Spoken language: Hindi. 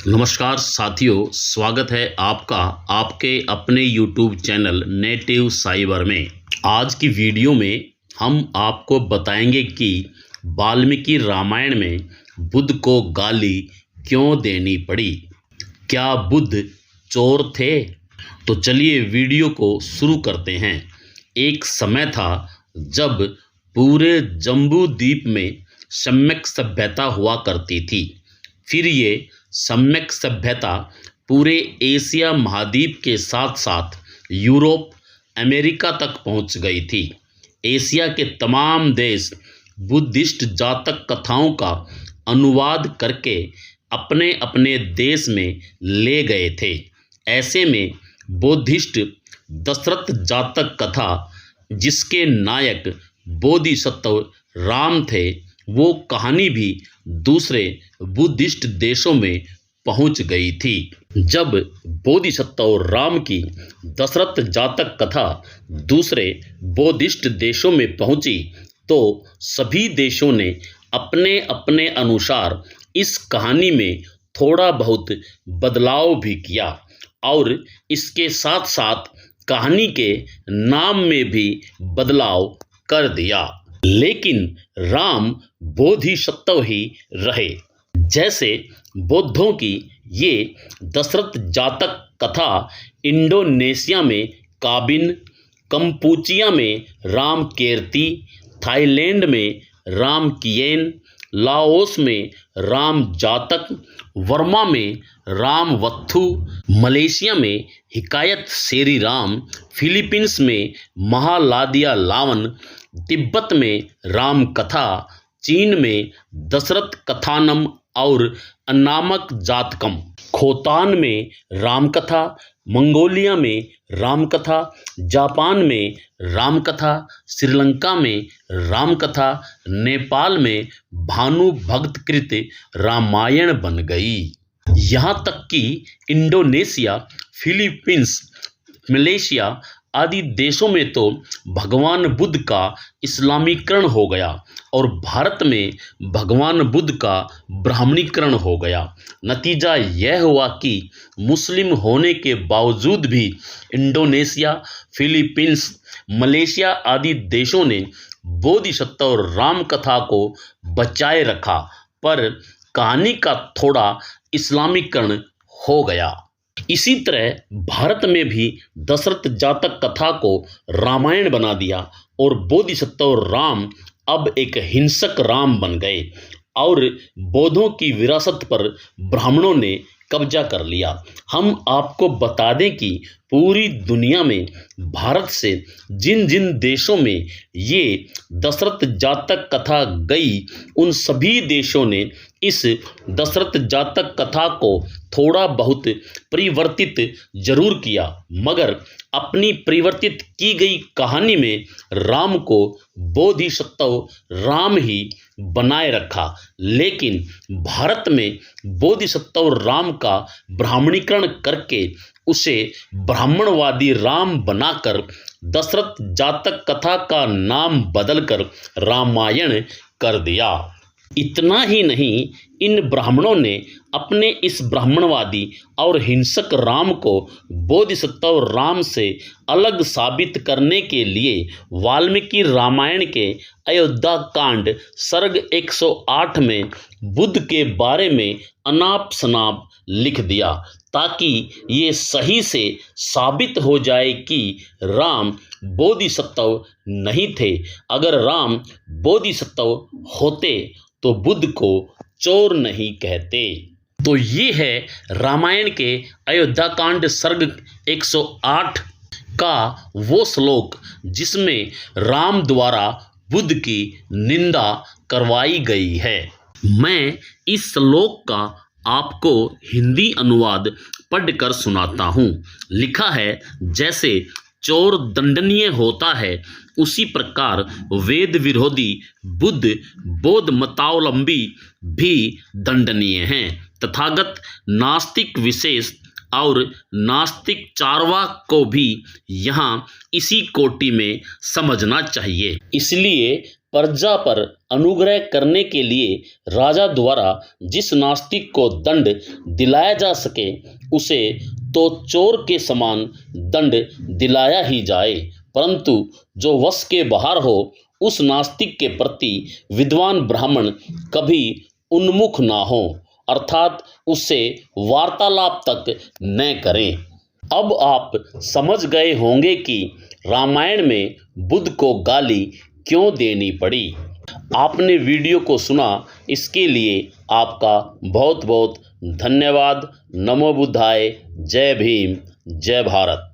नमस्कार साथियों, स्वागत है आपका आपके अपने YouTube चैनल नेटिव साइबर में। आज की वीडियो में हम आपको बताएंगे कि वाल्मीकि रामायण में बुद्ध को गाली क्यों देनी पड़ी। क्या बुद्ध चोर थे? तो चलिए वीडियो को शुरू करते हैं। एक समय था जब पूरे जम्बू द्वीप में सम्यक सभ्यता हुआ करती थी। फिर ये सम्यक सभ्यता पूरे एशिया महाद्वीप के साथ साथ यूरोप, अमेरिका तक पहुंच गई थी। एशिया के तमाम देश बुद्धिस्ट जातक कथाओं का अनुवाद करके अपने अपने देश में ले गए थे। ऐसे में बौद्धिस्ट दशरथ जातक कथा, जिसके नायक बोधिसत्व राम थे, वो कहानी भी दूसरे बुद्धिस्ट देशों में पहुंच गई थी। जब बोधिसत्व राम की दशरथ जातक कथा दूसरे बौद्धिस्ट देशों में पहुंची तो सभी देशों ने अपने अपने अनुसार इस कहानी में थोड़ा बहुत बदलाव भी किया और इसके साथ साथ कहानी के नाम में भी बदलाव कर दिया। लेकिन राम बोधिसत्व ही रहे। जैसे बौद्धों की ये दशरथ जातक कथा इंडोनेशिया में काबिन, कंपूचिया में राम केरती, थाईलैंड में राम किएन, लाओस में राम जातक, वर्मा में राम वत्थु, मलेशिया में हिकायत शेरी राम, फिलीपींस में महालादिया लावन, तिब्बत में राम कथा, चीन में दशरथ कथानम और अनामक जातकम, खोतान में रामकथा, मंगोलिया में रामकथा, जापान में रामकथा, श्रीलंका में रामकथा, नेपाल में भानुभक्तकृत रामायण बन गई। यहाँ तक कि इंडोनेशिया, फिलीपींस, मलेशिया आदि देशों में तो भगवान बुद्ध का इस्लामीकरण हो गया और भारत में भगवान बुद्ध का ब्राह्मणीकरण हो गया। नतीजा यह हुआ कि मुस्लिम होने के बावजूद भी इंडोनेशिया, फिलीपींस, मलेशिया आदि देशों ने बोधिसत्व राम कथा को बचाए रखा, पर कहानी का थोड़ा इस्लामीकरण हो गया। इसी तरह भारत में भी दशरथ जातक कथा को रामायण बना दिया और बोधिसत्व राम अब एक हिंसक राम बन गए और बौद्धों की विरासत पर ब्राह्मणों ने कब्जा कर लिया। हम आपको बता दें कि पूरी दुनिया में भारत से जिन जिन देशों में ये दशरथ जातक कथा गई, उन सभी देशों ने इस दशरथ जातक कथा को थोड़ा बहुत परिवर्तित जरूर किया, मगर अपनी परिवर्तित की गई कहानी में राम को बोधिसत्व राम ही बनाए रखा। लेकिन भारत में बोधिसत्व राम का ब्राह्मणीकरण करके उसे ब्राह्मणवादी राम बनाकर दशरथ जातक कथा का नाम बदलकर रामायण कर दिया। इतना ही नहीं, इन ब्राह्मणों ने अपने इस ब्राह्मणवादी और हिंसक राम को बोधिसत्व राम से अलग साबित करने के लिए वाल्मीकि रामायण के अयोध्या कांड सर्ग 108 में बुद्ध के बारे में अनाप शनाप लिख दिया, ताकि ये सही से साबित हो जाए कि राम बोधिसत्व नहीं थे। अगर राम बोधिसत्व होते तो बुद्ध को चोर नहीं कहते। तो ये है रामायण के अयोध्या कांड सर्ग 108 का वो श्लोक जिसमें राम द्वारा बुद्ध की निंदा करवाई गई है। मैं इस श्लोक का आपको हिंदी अनुवाद पढ़कर सुनाता हूँ। लिखा है, जैसे चोर दंडनीय होता है, उसी प्रकार वेद विरोधी बुद्ध बौद्ध मतावलंबी भी दंडनीय हैं। तथागत नास्तिक विशेष और नास्तिक चार्वाक को भी यहाँ इसी कोटि में समझना चाहिए। इसलिए प्रजा पर अनुग्रह करने के लिए राजा द्वारा जिस नास्तिक को दंड दिलाया जा सके उसे तो चोर के समान दंड दिलाया ही जाए, परंतु जो वश के बाहर हो उस नास्तिक के प्रति विद्वान ब्राह्मण कभी उन्मुख ना हो, अर्थात उससे वार्तालाप तक न करें। अब आप समझ गए होंगे कि रामायण में बुद्ध को गाली क्यों देनी पड़ी। आपने वीडियो को सुना, इसके लिए आपका बहुत बहुत धन्यवाद। नमो बुद्धाय। जय भीम, जय भारत।